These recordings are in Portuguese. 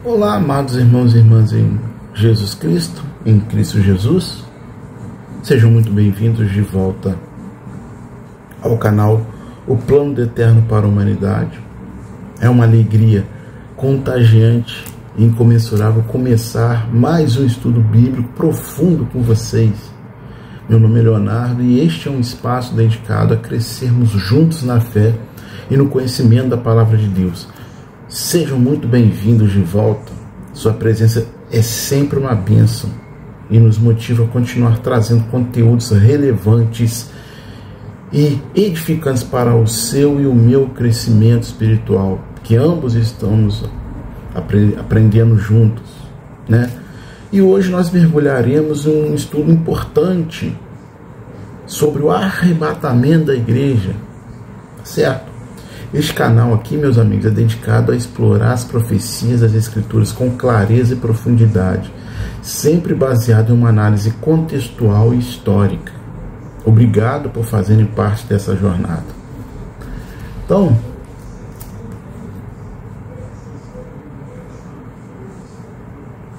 Olá, amados irmãos e irmãs em Jesus Cristo, em Cristo Jesus. Sejam muito bem-vindos de volta ao canal O Plano do Eterno para a Humanidade. É uma alegria contagiante e incomensurável começar mais um estudo bíblico profundo com vocês. Meu nome é Leonardo e este é um espaço dedicado a crescermos juntos na fé e no conhecimento da Palavra de Deus. Sejam muito bem-vindos de volta. Sua presença é sempre uma bênção e nos motiva a continuar trazendo conteúdos relevantes e edificantes para o seu e o meu crescimento espiritual, que ambos estamos aprendendo juntos, né? E hoje nós mergulharemos em um estudo importante sobre o arrebatamento da igreja, certo? Este canal aqui, meus amigos, é dedicado a explorar as profecias das Escrituras com clareza e profundidade, sempre baseado em uma análise contextual e histórica. Obrigado por fazerem parte dessa jornada. Então,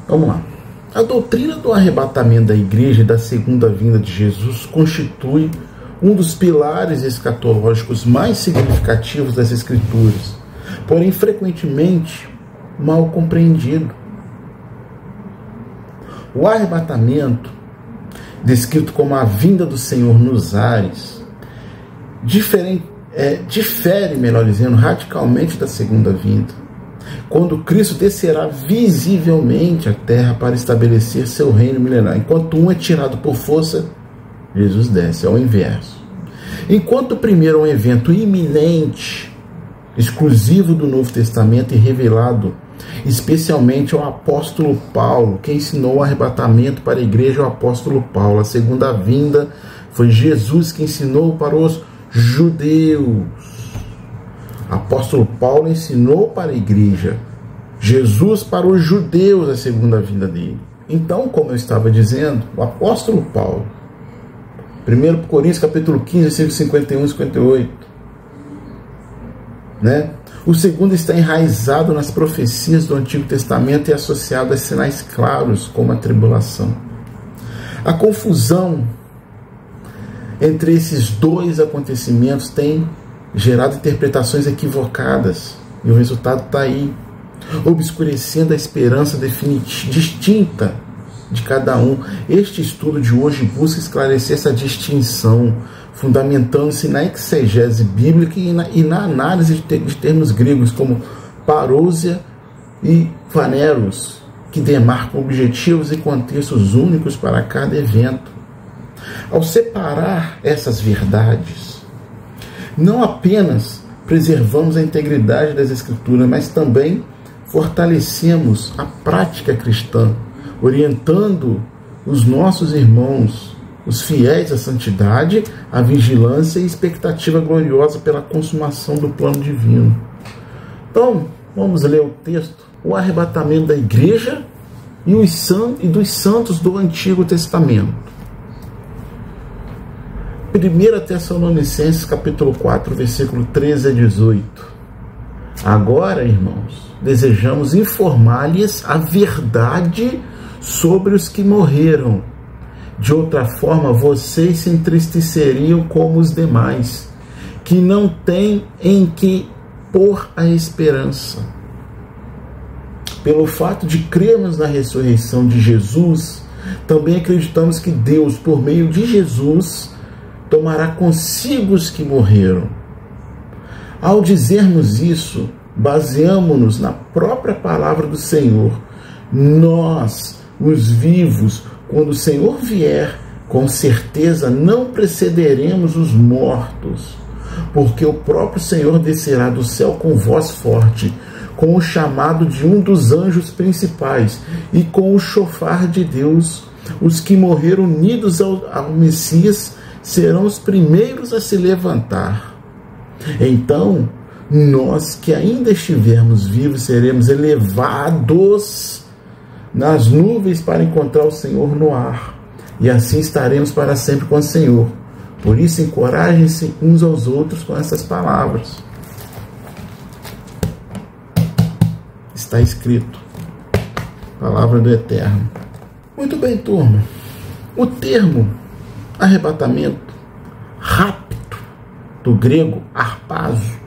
vamos lá. A doutrina do arrebatamento da igreja e da segunda vinda de Jesus constitui um dos pilares escatológicos mais significativos das Escrituras, porém frequentemente mal compreendido. O arrebatamento, descrito como a vinda do Senhor nos ares, difere, melhor dizendo, radicalmente da segunda vinda, quando Cristo descerá visivelmente à terra para estabelecer seu reino milenar. Enquanto um é tirado por força, Jesus desce, ao inverso. Enquanto o primeiro é um evento iminente, exclusivo do Novo Testamento e revelado especialmente ao apóstolo Paulo, quem ensinou o arrebatamento para a igreja é o apóstolo Paulo. A segunda vinda foi Jesus que ensinou para os judeus. Apóstolo Paulo ensinou para a igreja, Jesus para os judeus, a segunda vinda dele. Então, como eu estava dizendo, o apóstolo Paulo, 1 Coríntios capítulo 15, versículos 51 e 58, né? O segundo está enraizado nas profecias do Antigo Testamento e associado a sinais claros, como a tribulação. A confusão entre esses dois acontecimentos tem gerado interpretações equivocadas, e o resultado está aí, obscurecendo a esperança distinta de cada um. Este estudo de hoje busca esclarecer essa distinção, fundamentando-se na exegese bíblica e na análise de termos gregos como parousia e phaneros, que demarcam objetivos e contextos únicos para cada evento. Ao separar essas verdades, não apenas preservamos a integridade das Escrituras, mas também fortalecemos a prática cristã, orientando os nossos irmãos, os fiéis à santidade, à vigilância e expectativa gloriosa pela consumação do plano divino. Então, vamos ler o texto. O arrebatamento da igreja e dos santos do Antigo Testamento. 1 Tessalonicenses capítulo 4, versículo 13 a 18. Agora, irmãos, desejamos informar-lhes a verdade sobre os que morreram. De outra forma, vocês se entristeceriam como os demais, que não têm em que pôr a esperança. Pelo fato de crermos na ressurreição de Jesus, também acreditamos que Deus, por meio de Jesus, tomará consigo os que morreram. Ao dizermos isso, baseamo-nos na própria palavra do Senhor. Nós, os vivos, quando o Senhor vier, com certeza não precederemos os mortos, porque o próprio Senhor descerá do céu com voz forte, com o chamado de um dos anjos principais e com o chofar de Deus. Os que morreram unidos ao Messias serão os primeiros a se levantar. Então, nós que ainda estivermos vivos seremos elevados nas nuvens para encontrar o Senhor no ar, e assim estaremos para sempre com o Senhor. Por isso, encorajem-se uns aos outros com essas palavras. Está escrito: Palavra do Eterno. Muito bem, turma. O termo arrebatamento rápido, do grego harpazo,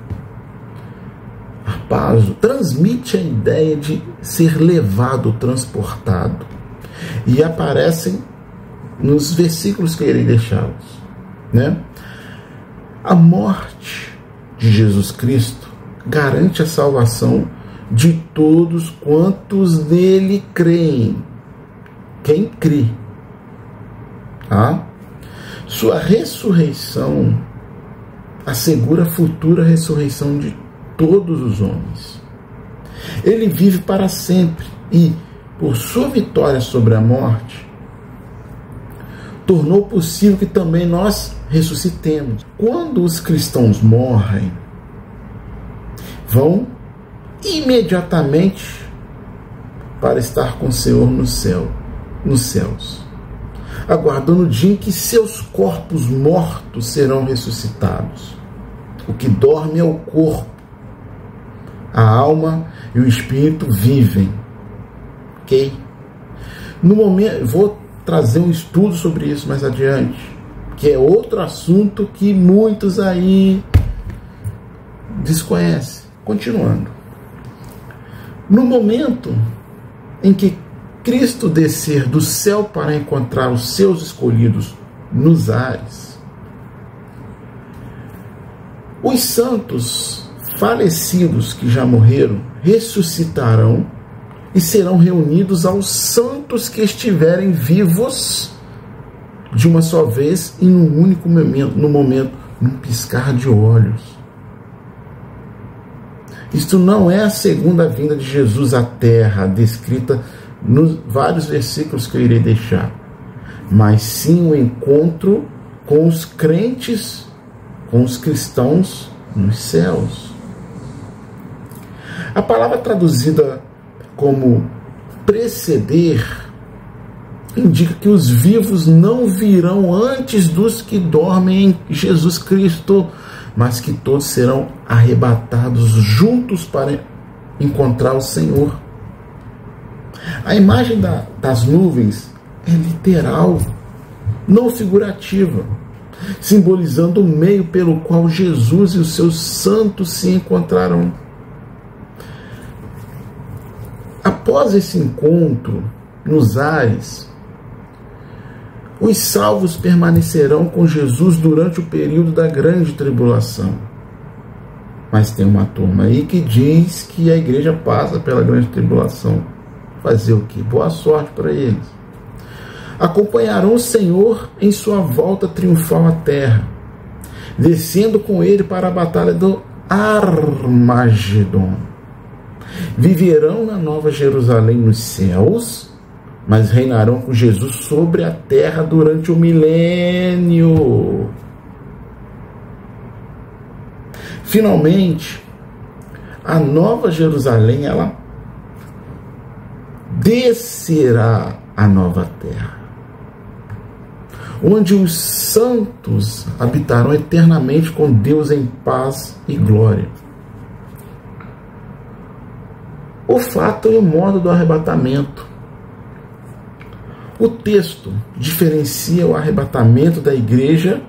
transmite a ideia de ser levado, transportado. E aparecem nos versículos que irei deixá-los, né? A morte de Jesus Cristo garante a salvação de todos quantos nele creem. Quem crê, tá? Sua ressurreição assegura a futura ressurreição de todos os homens. Ele vive para sempre e, por sua vitória sobre a morte, tornou possível que também nós ressuscitemos. Quando os cristãos morrem, vão imediatamente para estar com o Senhor no céu, nos céus, aguardando o dia em que seus corpos mortos serão ressuscitados. O que dorme é o corpo, a alma e o espírito vivem. Ok? No momento, vou trazer um estudo sobre isso mais adiante, que é outro assunto que muitos aí desconhecem. Continuando. No momento em que Cristo descer do céu para encontrar os seus escolhidos nos ares, os santos falecidos que já morreram ressuscitarão e serão reunidos aos santos que estiverem vivos de uma só vez e num único momento, num piscar de olhos. Isto não é a segunda vinda de Jesus à terra, descrita nos vários versículos que eu irei deixar, mas sim o encontro com os crentes, com os cristãos nos céus. A palavra traduzida como preceder indica que os vivos não virão antes dos que dormem em Jesus Cristo, mas que todos serão arrebatados juntos para encontrar o Senhor. A imagem das nuvens é literal, não figurativa, simbolizando o meio pelo qual Jesus e os seus santos se encontrarão. Após esse encontro nos ares, os salvos permanecerão com Jesus durante o período da grande tribulação. Mas tem uma turma aí que diz que a igreja passa pela grande tribulação. Fazer o quê? Boa sorte para eles. Acompanharão o Senhor em sua volta triunfal à terra, descendo com ele para a batalha do Armagedon. Viverão na Nova Jerusalém nos céus, mas reinarão com Jesus sobre a terra durante o milênio. Finalmente, a Nova Jerusalém, ela descerá à nova terra, onde os santos habitarão eternamente com Deus em paz e glória. O fato e o modo do arrebatamento. O texto diferencia o arrebatamento da igreja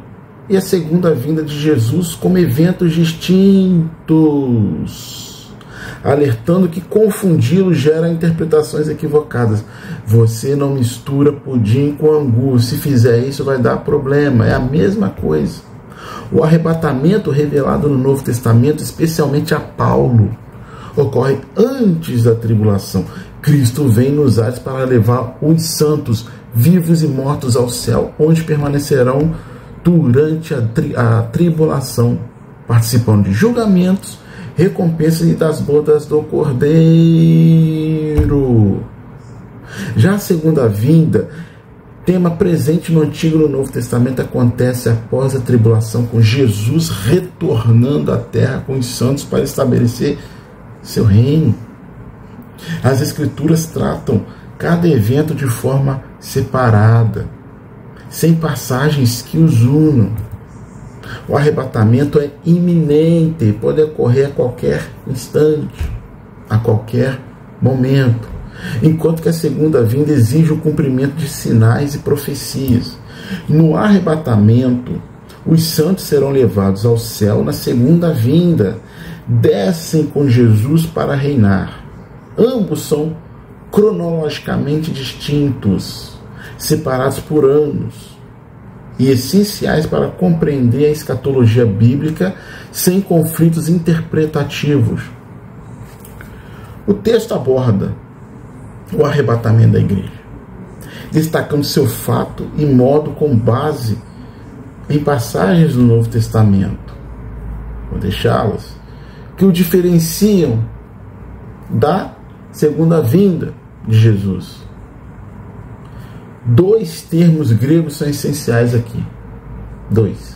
e a segunda vinda de Jesus como eventos distintos, alertando que confundi-lo gera interpretações equivocadas. Você não mistura pudim com angu. Se fizer isso, vai dar problema. É a mesma coisa. O arrebatamento revelado no Novo Testamento, especialmente a Paulo, ocorre antes da tribulação. Cristo vem nos ares para levar os santos, vivos e mortos, ao céu, onde permanecerão durante a tribulação, participando de julgamentos, recompensas e das bodas do Cordeiro. Já a segunda vinda, tema presente no Antigo e no Novo Testamento, acontece após a tribulação, com Jesus retornando à terra com os santos para estabelecer seu reino. As Escrituras tratam cada evento de forma separada, sem passagens que os unam. O arrebatamento é iminente, pode ocorrer a qualquer instante, a qualquer momento. enquanto que a segunda vinda exige o cumprimento de sinais e profecias. No arrebatamento, os santos serão levados ao céu na segunda vinda, descem com Jesus para reinar. Ambos são cronologicamente distintos, separados por anos, e essenciais para compreender a escatologia bíblica sem conflitos interpretativos. O texto aborda o arrebatamento da igreja, destacando seu fato e modo com base em passagens do Novo Testamento. Vou deixá-las, que o diferenciam da segunda vinda de Jesus. Dois termos gregos são essenciais aqui. Dois.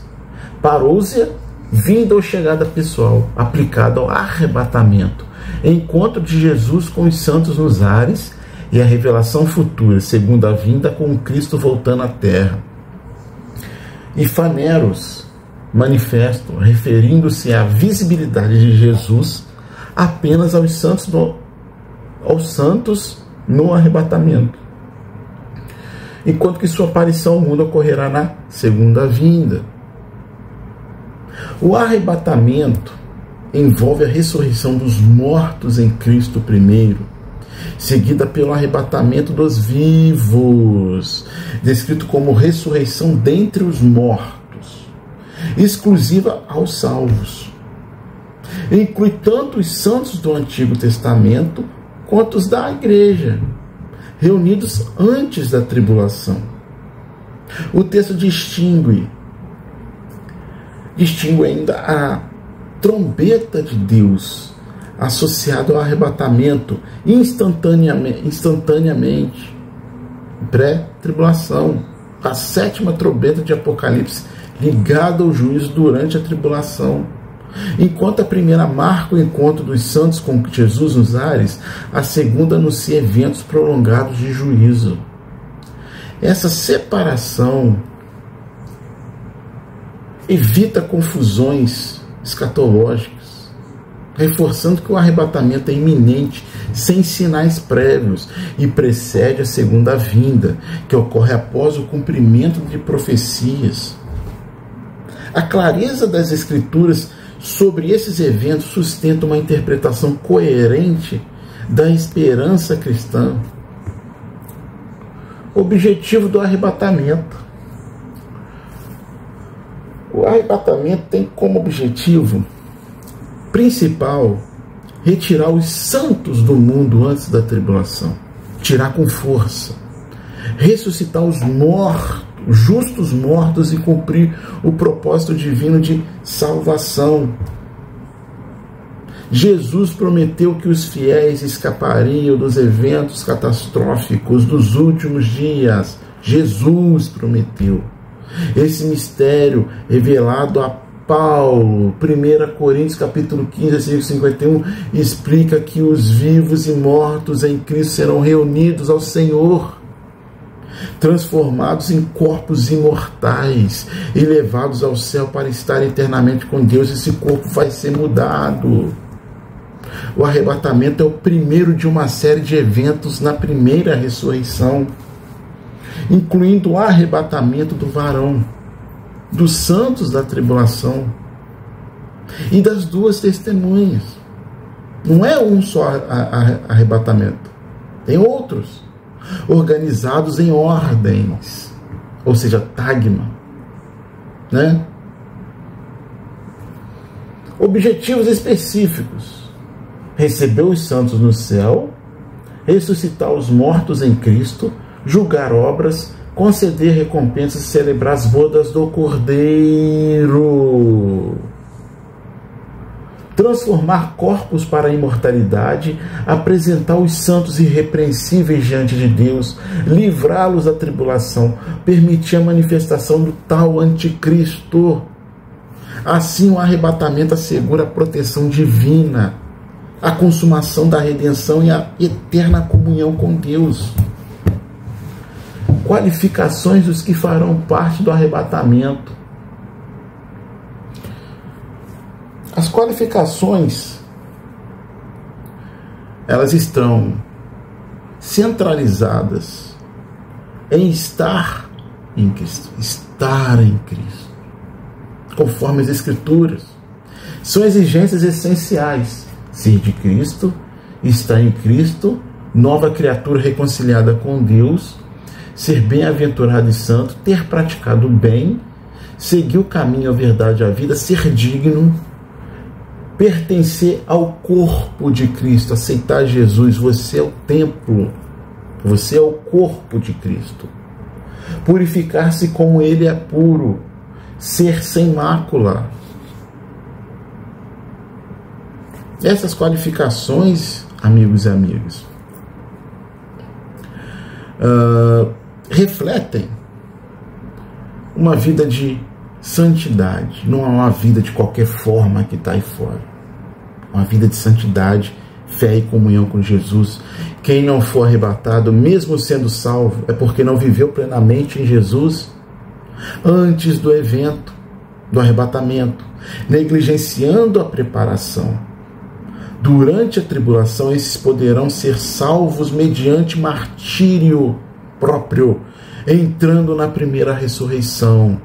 Parousia, vinda ou chegada pessoal, aplicada ao arrebatamento. Encontro de Jesus com os santos nos ares, e a revelação futura, segunda vinda, com Cristo voltando à terra. E Faneros, manifesto, referindo-se à visibilidade de Jesus apenas aos santos no arrebatamento, enquanto que sua aparição ao mundo ocorrerá na segunda vinda. O arrebatamento envolve a ressurreição dos mortos em Cristo primeiro, seguida pelo arrebatamento dos vivos, descrito como ressurreição dentre os mortos, exclusiva aos salvos. Inclui tanto os santos do Antigo Testamento quanto os da igreja, reunidos antes da tribulação. O texto distingue ainda a trombeta de Deus, associado ao arrebatamento instantaneamente, pré-tribulação, a sétima trombeta de Apocalipse, ligada ao juízo durante a tribulação. Enquanto a primeira marca o encontro dos santos com Jesus nos ares, a segunda anuncia eventos prolongados de juízo. Essa separação evita confusões escatológicas, reforçando que o arrebatamento é iminente, sem sinais prévios, e precede a segunda vinda, que ocorre após o cumprimento de profecias. A clareza das Escrituras sobre esses eventos sustenta uma interpretação coerente da esperança cristã. Objetivo do arrebatamento. O arrebatamento tem como objetivo principal retirar os santos do mundo antes da tribulação, tirar com força, ressuscitar os mortos, justos mortos, e cumprir o propósito divino de salvação. Jesus prometeu que os fiéis escapariam dos eventos catastróficos dos últimos dias. Jesus prometeu. Esse mistério revelado a Paulo, 1 Coríntios capítulo 15, versículo 51, explica que os vivos e mortos em Cristo serão reunidos ao Senhor, transformados em corpos imortais e levados ao céu para estar eternamente com Deus. Esse corpo vai ser mudado. O arrebatamento é o primeiro de uma série de eventos na primeira ressurreição, incluindo o arrebatamento do varão, dos santos da tribulação e das duas testemunhas. Não é um só arrebatamento, tem outros, organizados em ordens, ou seja, tagma, né? Objetivos específicos: receber os santos no céu, ressuscitar os mortos em Cristo, julgar obras, conceder recompensas e celebrar as bodas do Cordeiro, transformar corpos para a imortalidade, apresentar os santos irrepreensíveis diante de Deus, livrá-los da tribulação, permitir a manifestação do tal anticristo. Assim, o arrebatamento assegura a proteção divina, a consumação da redenção e a eterna comunhão com Deus. Qualificações dos que farão parte do arrebatamento. As qualificações, elas estão centralizadas em estar em Cristo. Estar em Cristo. Conforme as Escrituras. São exigências essenciais. Ser de Cristo, estar em Cristo, nova criatura reconciliada com Deus, ser bem-aventurado e santo, ter praticado o bem, seguir o caminho, a verdade e a vida, ser digno, pertencer ao corpo de Cristo, aceitar Jesus. Você é o templo, você é o corpo de Cristo. Purificar-se como Ele é puro, ser sem mácula. Essas qualificações, amigos e amigas, refletem uma vida de santidade. Não é uma vida de qualquer forma que está aí fora. Uma vida de santidade, fé e comunhão com Jesus. Quem não for arrebatado, mesmo sendo salvo, é porque não viveu plenamente em Jesus antes do evento do arrebatamento, negligenciando a preparação. Durante a tribulação, esses poderão ser salvos mediante martírio próprio, entrando na primeira ressurreição.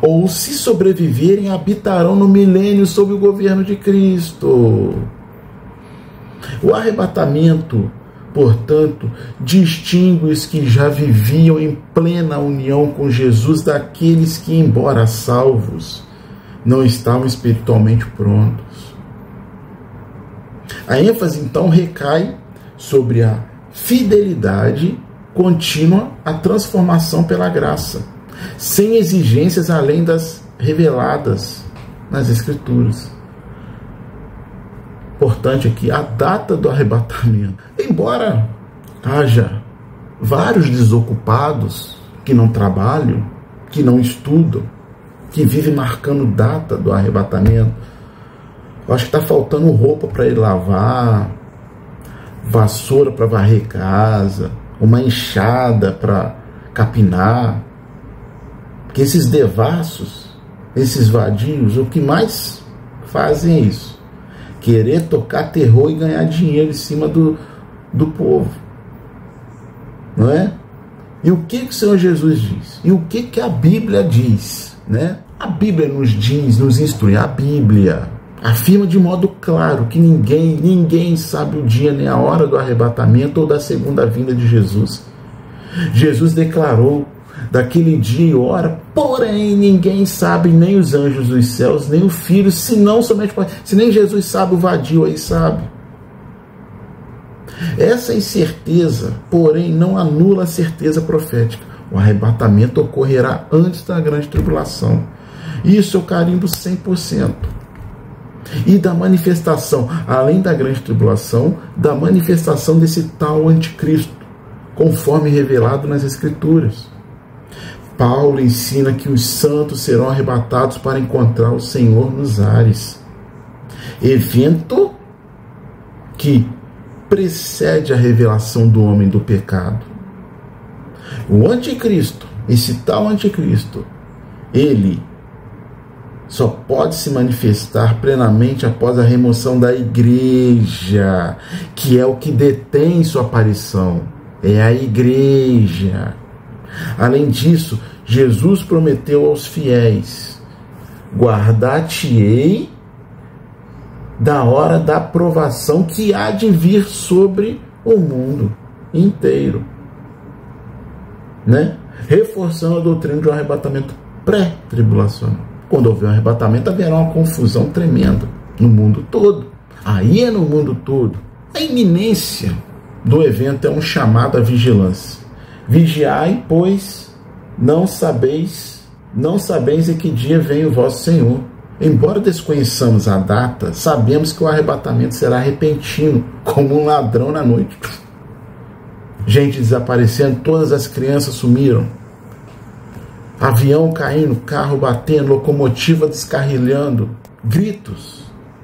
Ou, se sobreviverem, habitarão no milênio sob o governo de Cristo. O arrebatamento, portanto, distingue os que já viviam em plena união com Jesus daqueles que, embora salvos, não estavam espiritualmente prontos. A ênfase, então, recai sobre a fidelidade contínua à transformação pela graça, sem exigências além das reveladas nas Escrituras. Importante aqui, a data do arrebatamento. Embora haja vários desocupados que não trabalham, que não estudam, que vivem marcando data do arrebatamento, eu acho que está faltando roupa para ir lavar, vassoura para varrer casa, uma enxada para capinar. Porque esses devassos, esses vadios, o que mais fazem é isso. Querer tocar terror e ganhar dinheiro em cima do povo. Não é? E o que o Senhor Jesus diz? E o que a Bíblia diz? Né? A Bíblia nos diz, nos instrui. A Bíblia afirma de modo claro que ninguém sabe o dia nem a hora do arrebatamento ou da segunda vinda de Jesus. Jesus declarou daquele dia e hora, porém ninguém sabe, nem os anjos dos céus, nem o Filho, senão somente se nem Jesus sabe, o vadio aí sabe. Essa incerteza, porém, não anula a certeza profética. O arrebatamento ocorrerá antes da grande tribulação. Isso eu carimbo 100%. E da manifestação, além da grande tribulação, da manifestação desse tal anticristo, conforme revelado nas Escrituras. Paulo ensina que os santos serão arrebatados para encontrar o Senhor nos ares. Evento que precede a revelação do homem do pecado. O anticristo, esse tal anticristo, ele só pode se manifestar plenamente após a remoção da igreja, que é o que detém sua aparição. É a igreja. Além disso, Jesus prometeu aos fiéis: guardar-te-ei da hora da provação que há de vir sobre o mundo inteiro. Né? Reforçando a doutrina de um arrebatamento pré-tribulacional. Quando houver um arrebatamento, haverá uma confusão tremenda no mundo todo. Aí é no mundo todo. A iminência do evento é um chamado à vigilância. Vigiai, pois não sabeis em que dia vem o vosso Senhor. Embora desconheçamos a data, sabemos que o arrebatamento será repentino, como um ladrão na noite. Gente desaparecendo, todas as crianças sumiram. Avião caindo, carro batendo, locomotiva descarrilhando, gritos,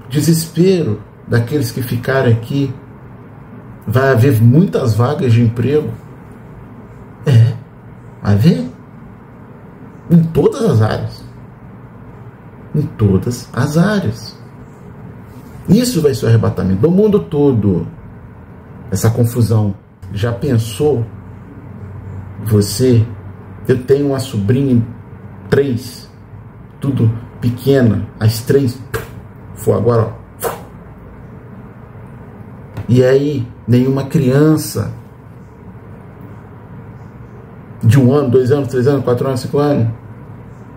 desespero daqueles que ficarem aqui. Vai haver muitas vagas de emprego. Vai haver. Em todas as áreas. Em todas as áreas. Isso vai ser o arrebatamento do mundo todo. Essa confusão. Já pensou? Eu tenho uma sobrinha, 3, tudo pequena, as 3, foi agora, ó. E aí, nenhuma criança de 1 ano, 2 anos, 3 anos, 4 anos, 5 anos,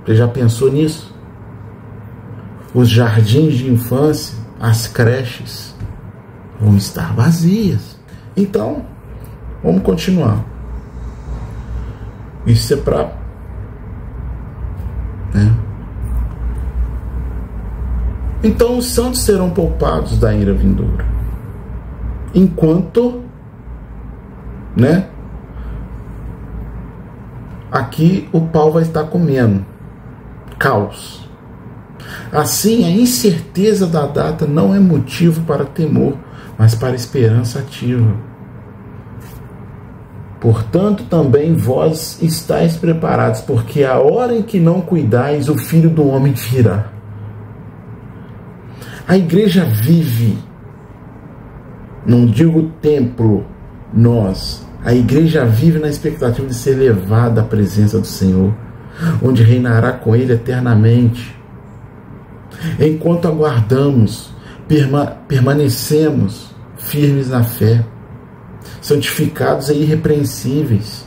você já pensou nisso? Os jardins de infância, as creches, vão estar vazias. Então, vamos continuar. Isso é para... Então, os santos serão poupados da ira vindoura. Enquanto, aqui o pau vai estar comendo. Caos. Assim, a incerteza da data não é motivo para temor, mas para esperança ativa. Portanto, também vós estáis preparados, porque a hora em que não cuidais, o Filho do Homem virá. A igreja vive, não digo templo, a igreja vive na expectativa de ser levada à presença do Senhor, onde reinará com Ele eternamente. Enquanto aguardamos, permanecemos firmes na fé, santificados e irrepreensíveis,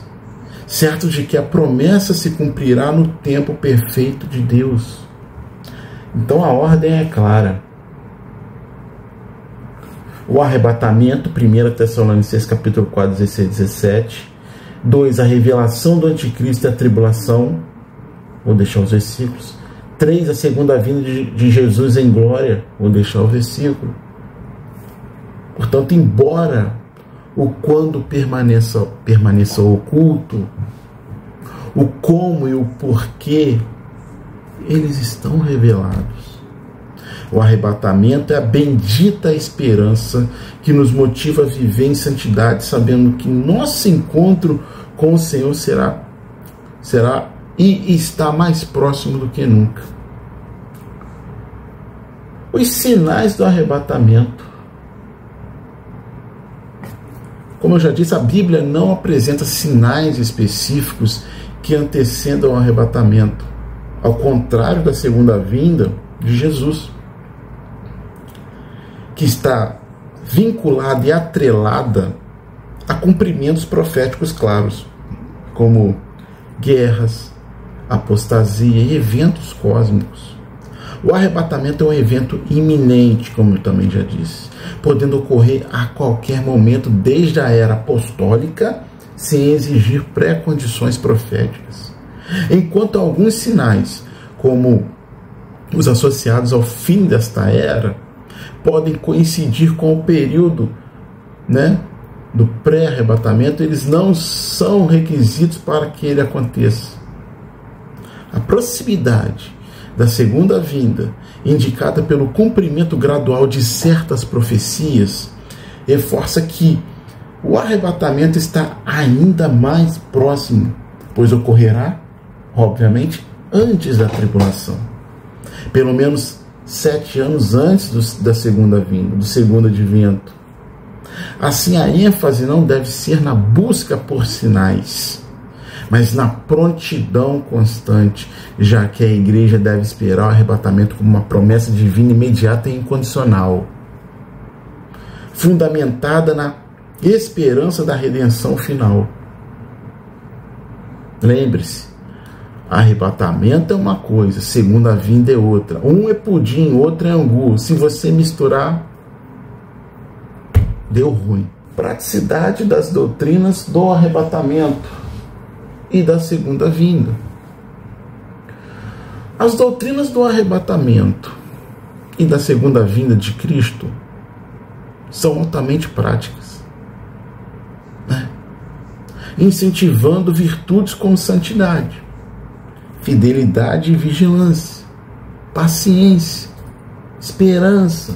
certos de que a promessa se cumprirá no tempo perfeito de Deus. Então a ordem é clara. O arrebatamento, 1 Tessalonicenses capítulo 4, 16, 17. 2, a revelação do anticristo e a tribulação. Vou deixar os versículos. 3, a segunda vinda de Jesus em glória. Vou deixar o versículo. Portanto, embora o quando permaneça oculto, o como e o porquê, eles estão revelados. O arrebatamento é a bendita esperança que nos motiva a viver em santidade, sabendo que nosso encontro com o Senhor será e está mais próximo do que nunca. Os sinais do arrebatamento. Como eu já disse, a Bíblia não apresenta sinais específicos que antecedam o arrebatamento, ao contrário da segunda vinda de Jesus, que está vinculada e atrelada a cumprimentos proféticos claros, como guerras, apostasia e eventos cósmicos. O arrebatamento é um evento iminente, como eu também já disse, podendo ocorrer a qualquer momento desde a era apostólica, sem exigir pré-condições proféticas. Enquanto alguns sinais, como os associados ao fim desta era, podem coincidir com o período do pré-arrebatamento, eles não são requisitos para que ele aconteça. A proximidade da segunda vinda, indicada pelo cumprimento gradual de certas profecias, reforça que o arrebatamento está ainda mais próximo, pois ocorrerá, obviamente, antes da tribulação. Pelo menos 7 anos antes da segunda vinda, do segundo advento. Assim, a ênfase não deve ser na busca por sinais, mas na prontidão constante, já que a igreja deve esperar o arrebatamento como uma promessa divina imediata e incondicional, fundamentada na esperança da redenção final. Lembre-se, arrebatamento é uma coisa, segunda vinda é outra. Um é pudim, outro é angu. Se você misturar, deu ruim. Praticidade das doutrinas do arrebatamento e da segunda vinda. As doutrinas do arrebatamento e da segunda vinda de Cristo são altamente práticas, incentivando virtudes como santidade, fidelidade e vigilância, paciência, esperança,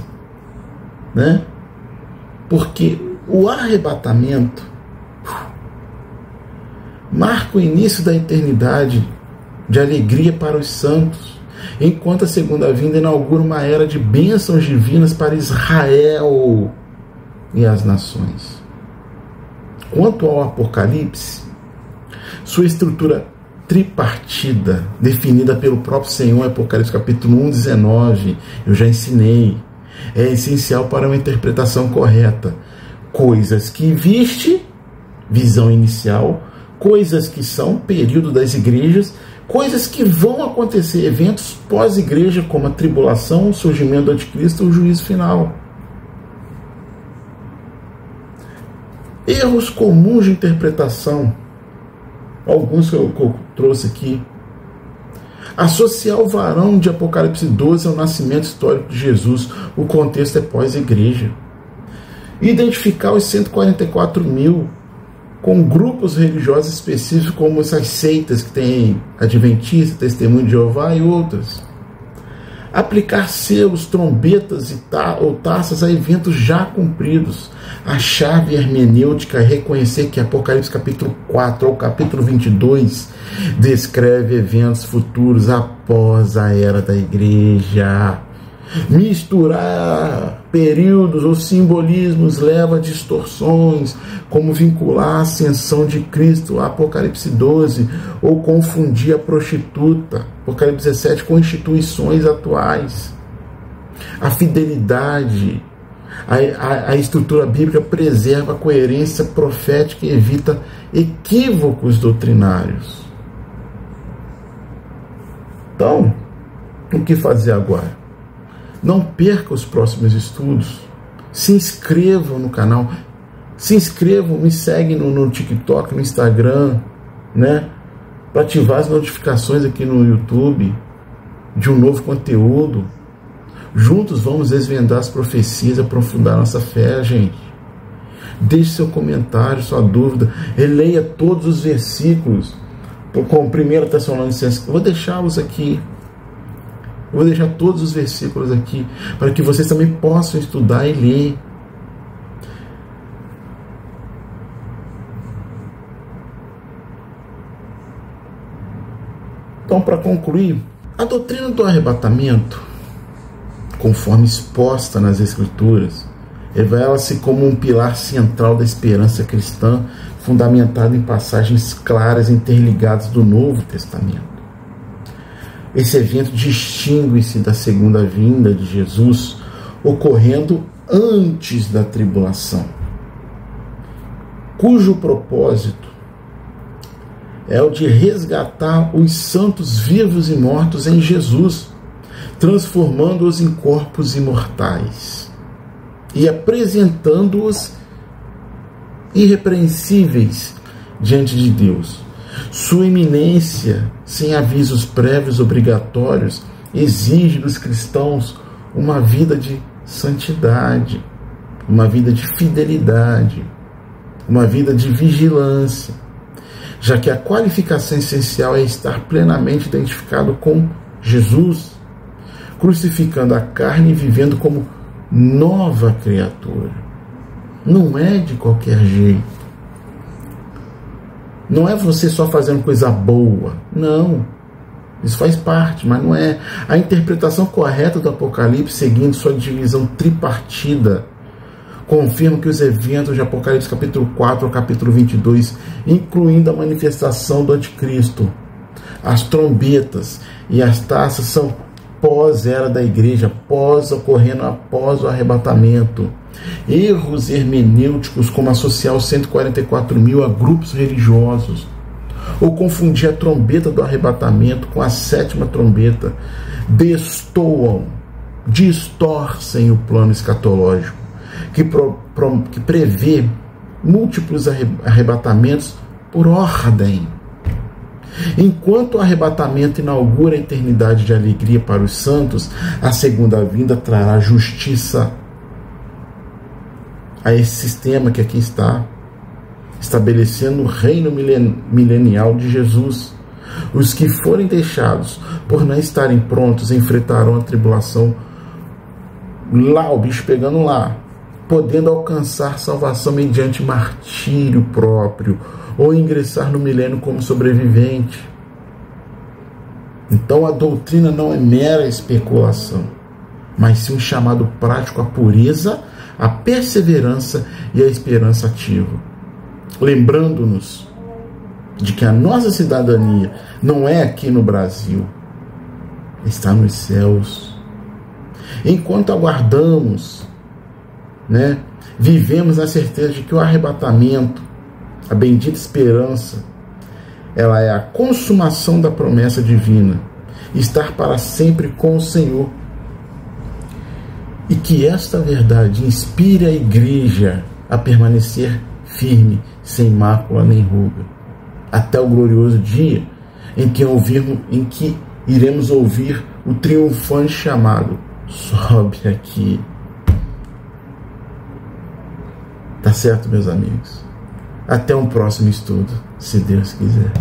porque o arrebatamento marca o início da eternidade de alegria para os santos, enquanto a segunda vinda inaugura uma era de bênçãos divinas para Israel e as nações. Quanto ao Apocalipse, sua estrutura tripartida, definida pelo próprio Senhor em Apocalipse capítulo 1, 19, eu já ensinei, é essencial para uma interpretação correta. Coisas que viste, visão inicial, coisas que são, período das igrejas, coisas que vão acontecer, eventos pós-igreja, como a tribulação, o surgimento do anticristo e o juízo final. Erros comuns de interpretação, alguns que eu trouxe aqui. Associar o varão de Apocalipse 12 ao nascimento histórico de Jesus, o contexto é pós-igreja. Identificar os 144.000 com grupos religiosos específicos, como essas seitas que tem Adventista, Testemunho de Jeová e outras. Aplicar selos, trombetas ou taças a eventos já cumpridos. A chave hermenêutica é reconhecer que Apocalipse capítulo 4 ao capítulo 22 descreve eventos futuros após a era da igreja. Misturar períodos ou simbolismos leva a distorções, como vincular a ascensão de Cristo a Apocalipse 12 ou confundir a prostituta, Apocalipse 17, com instituições atuais. A fidelidade, a estrutura bíblica preserva a coerência profética e evita equívocos doutrinários. Então, o que fazer agora? Não perca os próximos estudos. Se inscrevam no canal. Se inscrevam, me seguem no TikTok, no Instagram, né? Para ativar as notificações aqui no YouTube de um novo conteúdo. Juntos vamos desvendar as profecias, aprofundar nossa fé, gente. Deixe seu comentário, sua dúvida. Releia todos os versículos. Com 1 Tessalonicenses. Vou deixá-los aqui. Eu vou deixar todos os versículos aqui, para que vocês também possam estudar e ler. Então, para concluir, a doutrina do arrebatamento, conforme exposta nas Escrituras, revela-se como um pilar central da esperança cristã, fundamentado em passagens claras interligadas do Novo Testamento. Esse evento distingue-se da segunda vinda de Jesus, ocorrendo antes da tribulação, cujo propósito é o de resgatar os santos vivos e mortos em Jesus, transformando-os em corpos imortais e apresentando-os irrepreensíveis diante de Deus. Sua iminência, sem avisos prévios obrigatórios, exige dos cristãos uma vida de santidade, uma vida de fidelidade, uma vida de vigilância, já que a qualificação essencial é estar plenamente identificado com Jesus, crucificando a carne e vivendo como nova criatura. Não é de qualquer jeito. Não é você só fazendo coisa boa. Não. Isso faz parte, mas não é. A interpretação correta do Apocalipse, seguindo sua divisão tripartida, confirma que os eventos de Apocalipse capítulo 4 ao capítulo 22, incluindo a manifestação do anticristo, as trombetas e as taças, são pós-era da igreja, ocorrendo após o arrebatamento. Erros hermenêuticos, como associar os 144.000 a grupos religiosos, ou confundir a trombeta do arrebatamento com a sétima trombeta, distorcem o plano escatológico, que prevê múltiplos arrebatamentos por ordem. Enquanto o arrebatamento inaugura a eternidade de alegria para os santos, a segunda vinda trará justiça a esse sistema que aqui está, estabelecendo o reino milenial de Jesus. Os que forem deixados por não estarem prontos enfrentarão a tribulação lá, o bicho pegando lá, podendo alcançar salvação mediante martírio próprio, ou ingressar no milênio como sobrevivente. Então a doutrina não é mera especulação, mas sim um chamado prático à pureza, à perseverança e à esperança ativa. lembrando-nos de que a nossa cidadania não é aqui no Brasil, está nos céus. Enquanto aguardamos, vivemos na certeza de que o arrebatamento, a bendita esperança, ela é a consumação da promessa divina, estar para sempre com o Senhor. E que esta verdade inspire a igreja a permanecer firme, sem mácula nem ruga, até o glorioso dia em que iremos ouvir o triunfante chamado: sobe aqui. Tá certo, meus amigos? Até um próximo estudo, se Deus quiser.